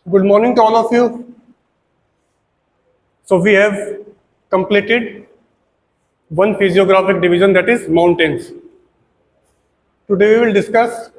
Good morning to all of you. So we have completed one physiographic division, that is mountains. Today we will discuss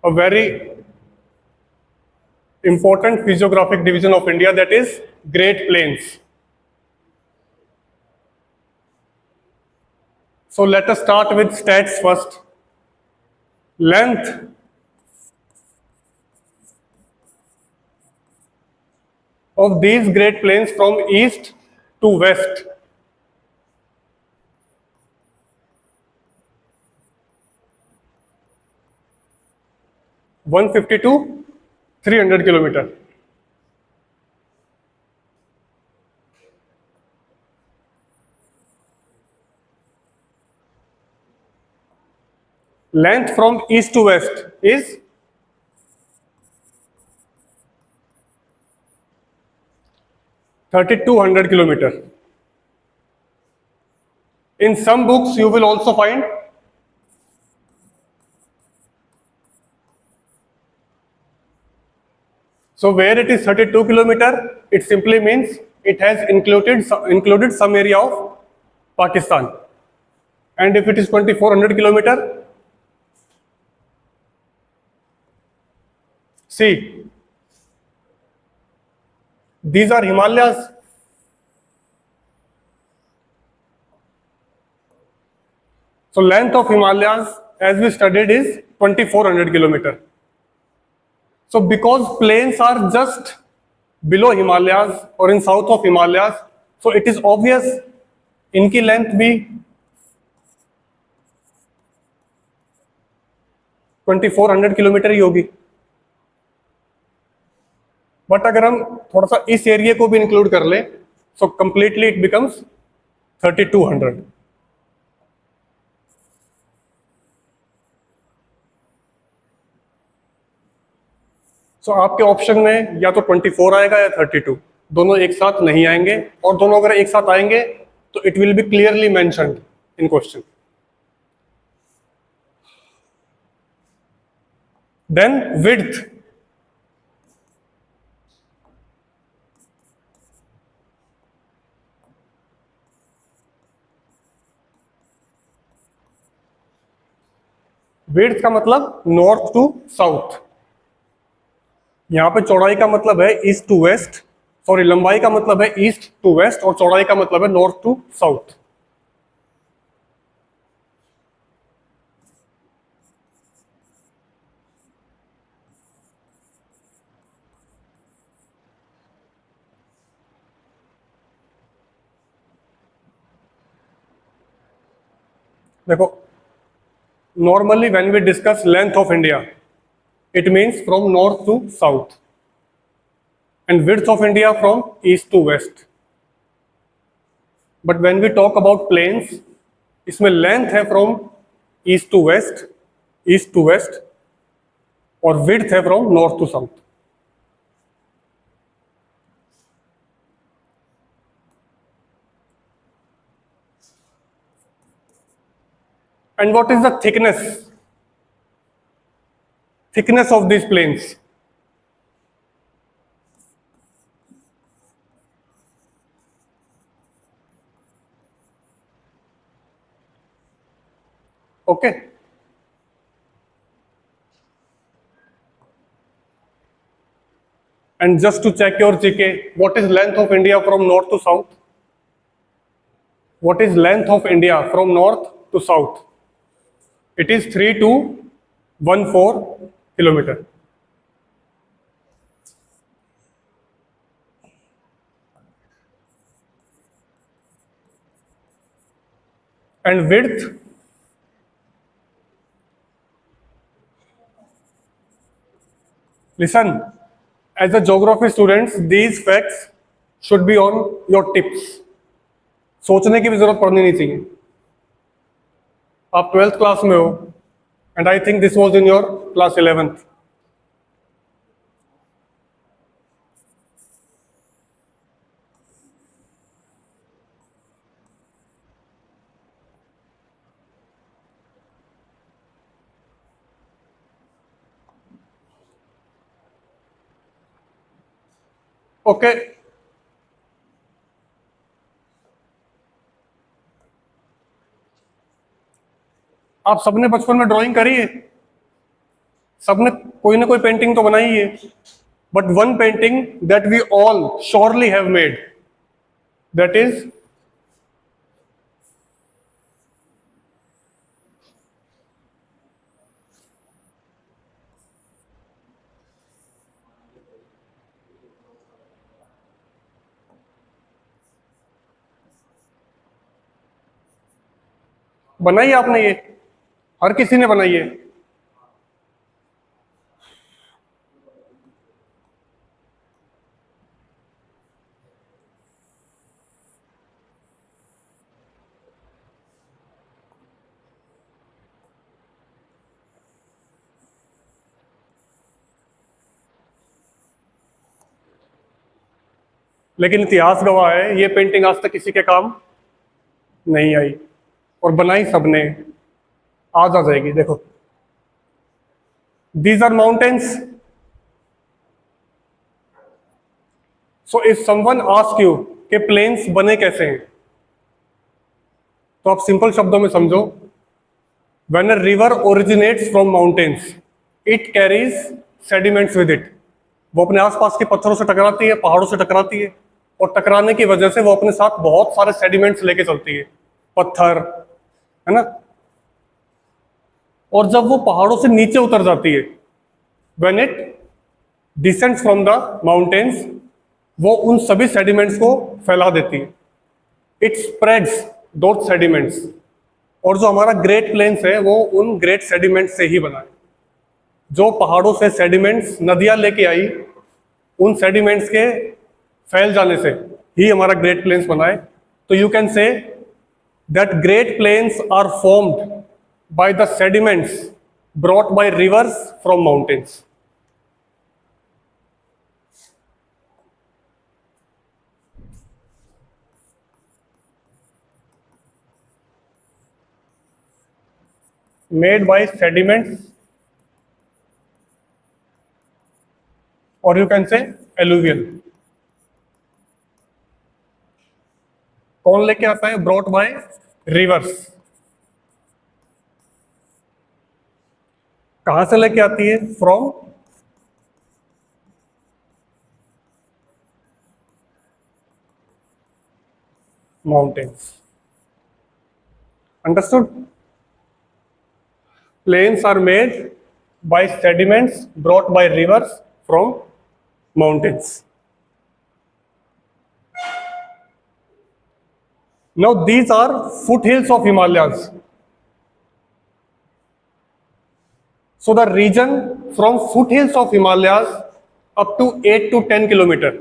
a very important physiographic division of India, that is Great Plains. So let us start with stats first. Length of these Great Plains from east to west, 150 to 300 kilometer. Length from east to west is 3200 kilometer. In some books you will also find so where it is 32 kilometer, it simply means it has included some area of Pakistan. And if it is 2400 kilometer, see, these are Himalayas. So length of Himalayas, as we studied, is 2400 kilometer. So because plains are just below Himalayas or in south of Himalayas, so it is obvious इनकी length भी 2400 kilometre ही होगी. But अगर हम थोड़ा सा इस area को भी इंक्लूड कर लें, सो कंप्लीटली इट बिकम्स 3200. सो आपके ऑप्शन में या तो 24 आएगा या 32, दोनों एक साथ नहीं आएंगे, और दोनों अगर एक साथ आएंगे तो it will be clearly mentioned in question. Then width. Width का मतलब नॉर्थ टू साउथ. यहां पे चौड़ाई का मतलब है ईस्ट टू वेस्ट, सॉरी लंबाई का मतलब है ईस्ट टू वेस्ट, और चौड़ाई का मतलब है नॉर्थ टू साउथ. देखो, normally when we discuss length of India, it means from north to south, and width of India from east to west. But when we talk about plains, इसमें length है from east to west, और width है from north to south. And what is the thickness of these plains? Okay. And just to check your GK, what is length of India from north to south? What is length of India from north to south? It is 3214 kilometer. And width, listen, as a geography students, these facts should be on your tips. सोचने की भी जरूरत पड़नी नहीं चाहिए. आप 12th class में हो, and I think this was in your class 11th. Okay, आप सबने बचपन में ड्राइंग करी है, सबने कोई ना कोई पेंटिंग तो बनाई है, but one painting that we all surely have made, that is बनाई है आपने ये, हर किसी ने बनाई है। लेकिन इतिहास गवाह है ये पेंटिंग आज तक किसी के काम नहीं आई, और बनाई सबने। आज आ जाएगी, देखो, these are mountains. So if someone ask you कि प्लेन्स बने कैसे हैं, तो आप सिंपल शब्दों में समझो, when a river originates from mountains it carries sediments with it. वो अपने आसपास के पत्थरों से टकराती है, पहाड़ों से टकराती है, और टकराने की वजह से वो अपने साथ बहुत सारे सेडिमेंट्स लेके चलती है, पत्थर, है ना। और जब वो पहाड़ों से नीचे उतर जाती है, when it descends from the mountains, वो उन सभी सेडिमेंट्स को फैला देती है। It spreads those sediments. और जो हमारा ग्रेट प्लेन्स है वो उन ग्रेट सेडिमेंट्स से ही बना है। जो पहाड़ों से सेडिमेंट्स नदियां लेके आई, उन सेडिमेंट्स के फैल जाने से ही हमारा ग्रेट प्लेन्स बना है। तो you can say that great plains are formed by the sediments brought by rivers from mountains. Made by sediments, or you can say alluvial. कौन लेके आता है? Brought by rivers. कहां से लेके आती है? From mountains. Understood? Plains are made by sediments brought by rivers from mountains. Now these are foothills of Himalayas. So the region from foothills of Himalayas up to 8 to 10 kilometer.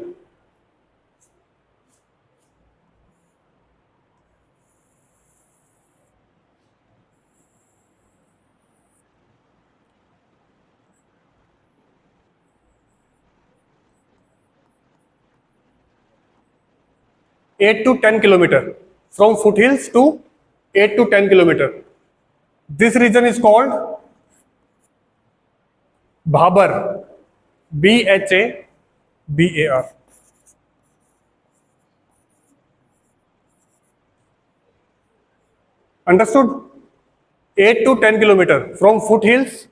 Eight to 10 kilometer. From foothills to 8 to 10 kilometer. This region is called Bhabar, Bhabar. Understood? 8 to 10 kilometer from foothills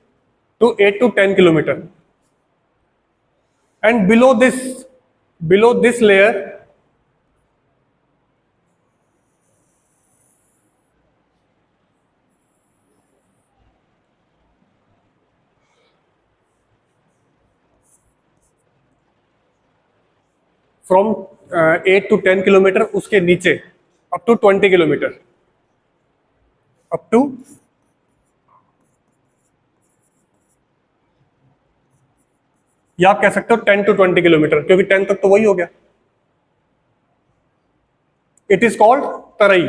to 8 to 10 kilometer. And below this layer, from 8 to 10 kilometre, उसके नीचे up to 20 किलोमीटर, up to या आप कह सकते हो 10 to 20 kilometre, क्योंकि 10 तक तो वही हो गया। It is called Terai.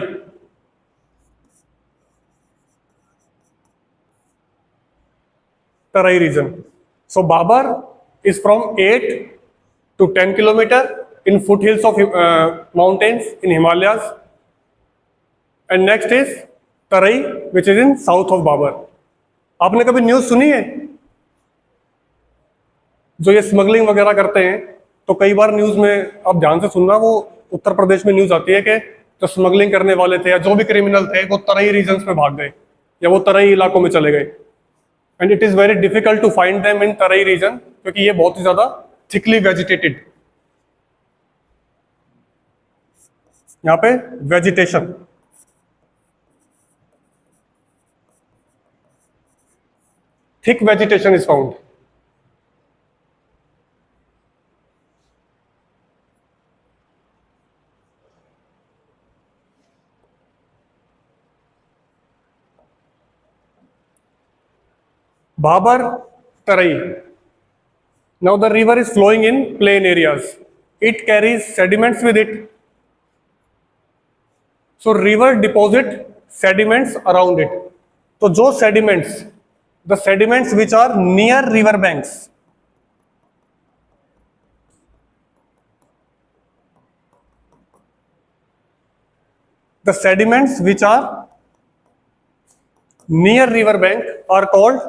Terai region. So Bhabar is from 8 to 10 kilometer in foothills of mountains in Himalayas, and next is Tarai, which is in south of Babar. आपने कभी न्यूज सुनी है जो ये स्मगलिंग वगैरह करते हैं, तो कई बार न्यूज में आप ध्यान से सुनना, वो उत्तर प्रदेश में न्यूज आती है कि जो स्मगलिंग करने वाले थे या जो भी क्रिमिनल थे वो तराई रीजन्स में भाग गए या वो तराई इलाकों में चले गए, and it is very difficult to find them in Terai region, क्योंकि ये बहुत ही ज्यादा थिकली वेजिटेटेड, यहाँ पे vegetation, thick vegetation is found. Bhabar Tarai. Now the river is flowing in plain areas. It carries sediments with it. So river deposit sediments around it. So जो sediments, the sediments which are near river banks, the sediments which are near river bank are called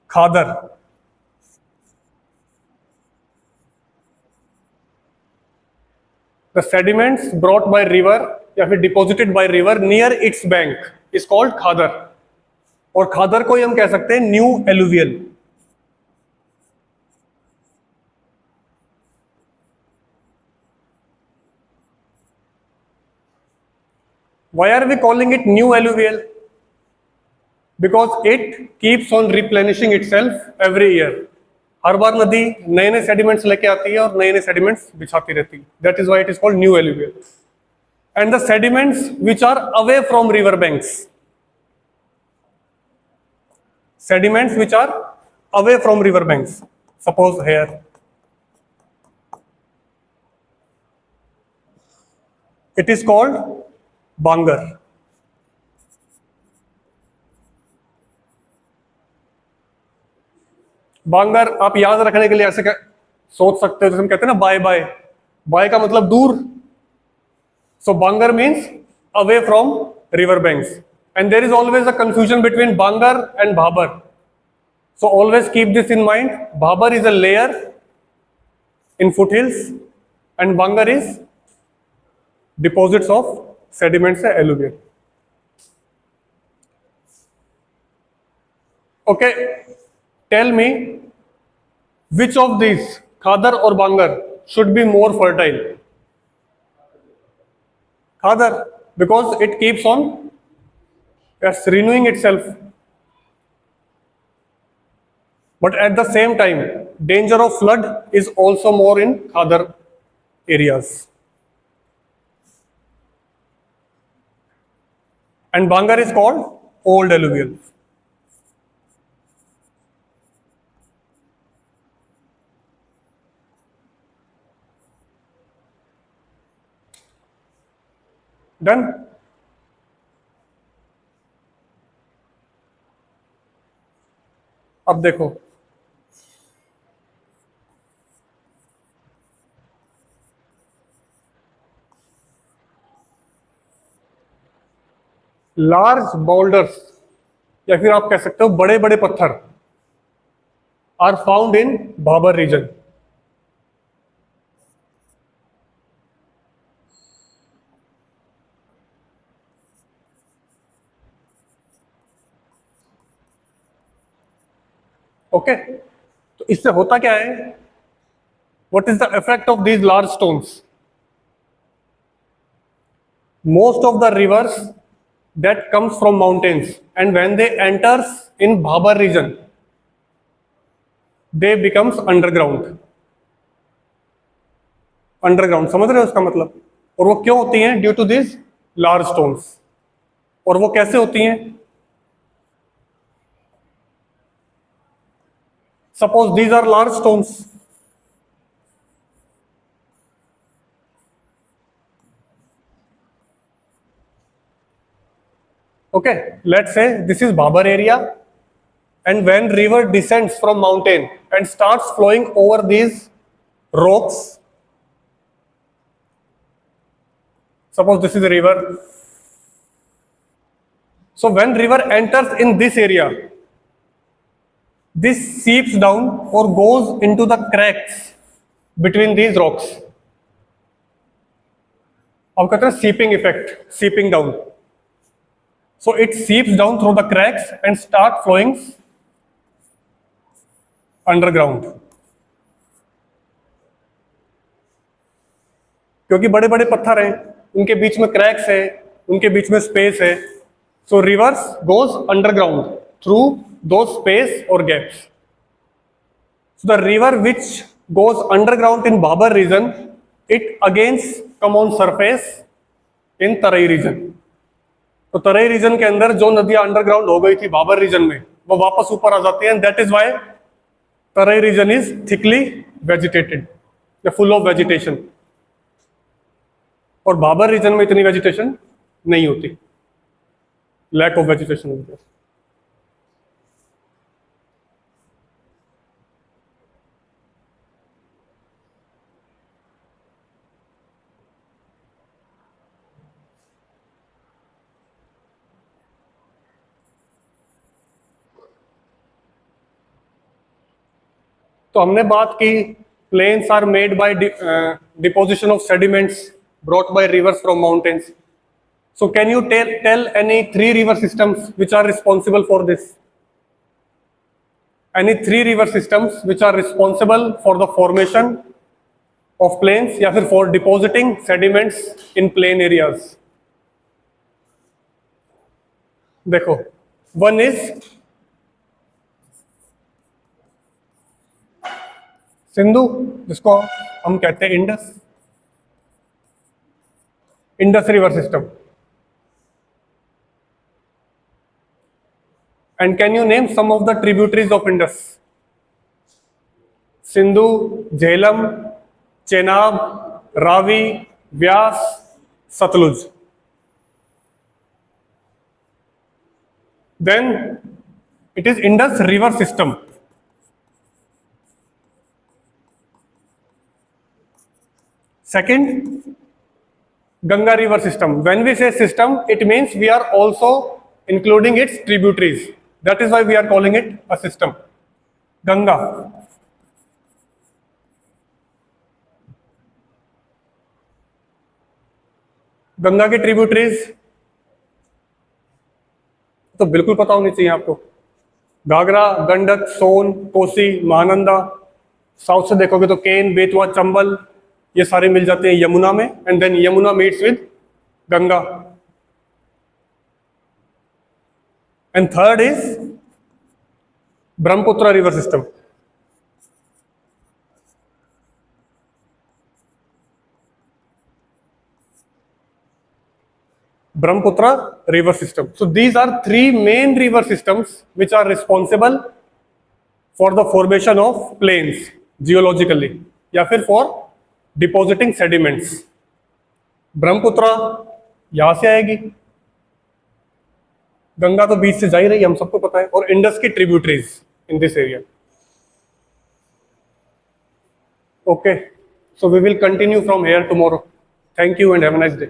khadar. The sediments brought by river या फिर deposited by river near its bank is called khadar. और खादर को ही हम कह सकते हैं new alluvial. Why are we calling it new alluvial? Because it keeps on replenishing itself every year. हर बार नदी नए नए सेडिमेंट्स लेके आती है और नए नए सेडिमेंट्स बिछाती रहती है. That is why it is called new alluvial. And the sediments which are away from river banks, sediments which are away from river banks, suppose here, it is called बांगर. बांगर आप याद रखने के लिए ऐसे सोच सकते हो, जैसे हम कहते हैं ना बाय बाय, बाय का मतलब दूर. So bangar means away from river banks, and there is always a confusion between bangar and bhabar. So always keep this in mind. Bhabar is a layer in foothills and bangar is deposits of sediments है alluvial. Okay, tell me which of these, khadar or bangar, should be more fertile? Khadar, because it keeps on renewing itself, but at the same time danger of flood is also more in khadar areas. And Bangar is called old alluvial. Done? अब देखो, large boulders या फिर आप कह सकते हो बड़े बड़े पत्थर are found in Bhabar region. Okay, तो इससे होता क्या है? What is the effect of these large stones? Most of the rivers that comes from mountains, and when they enters in Bhabar region, they becomes underground. समझ रहे हो उसका मतलब? और वो क्यों होती हैं? Due to this large stones. और वो कैसे होती हैं? Suppose these are large stones. Okay, let's say this is Bhabar area, and when river descends from mountain and starts flowing over these rocks, suppose this is a river, So when river enters in this area, this seeps down or goes into the cracks between these rocks. अब कहते हैं seeping effect, seeping down. So it seeps down through the cracks and start flowing underground. क्योंकि बड़े बड़े पत्थर हैं, उनके बीच में क्रैक्स है, उनके बीच में स्पेस है. So rivers goes underground through those space or gaps. So the river which goes underground in Bhabar region, it again come on surface in Tarai region. तो तराई रीजन के अंदर जो नदियां अंडरग्राउंड हो गई थी बाबर रीजन में, वो वापस ऊपर आ जाती हैं. That is why Terai region is thickly vegetated, full of vegetation. और बाबर रीजन में इतनी वेजिटेशन नहीं होती, लैक ऑफ वेजिटेशन होती है. तो हमने बात की plains are made by deposition of sediments brought by rivers from mountains. So can you tell any 3 river systems which are responsible for this? Any 3 river systems which are responsible for the formation of plains या फिर for depositing sediments in plain areas? देखो, one is Sindhu, जिसको हम कहते हैं Indus river system. And can you name some of the tributaries of Indus? Sindhu, Jhelum, Chenab, Ravi, Vyas, Satluj. Then it is Indus river system. Second, Ganga river system. When we say system, it means we are also including its tributaries. That is why we are calling it a system. Ganga. Ganga की tributaries तो बिल्कुल पता होनी चाहिए आपको. घाघरा, गंडक, सोन, Kosi, Mahananda. South से देखोगे तो केन, बेतवा, चंबल, ये सारे मिल जाते हैं यमुना में. And then Yamuna meets with Ganga. And third is Brahmaputra river system. Brahmaputra river system. So these are 3 main river systems which are responsible for the formation of plains geologically या फिर for depositing sediments. ब्रह्मपुत्र यहां से आएगी, गंगा तो बीच से जा ही रही है, हम सबको पता है, और इंडस की tributaries in this area. Okay, so we will continue from here tomorrow. Thank you and have a nice day.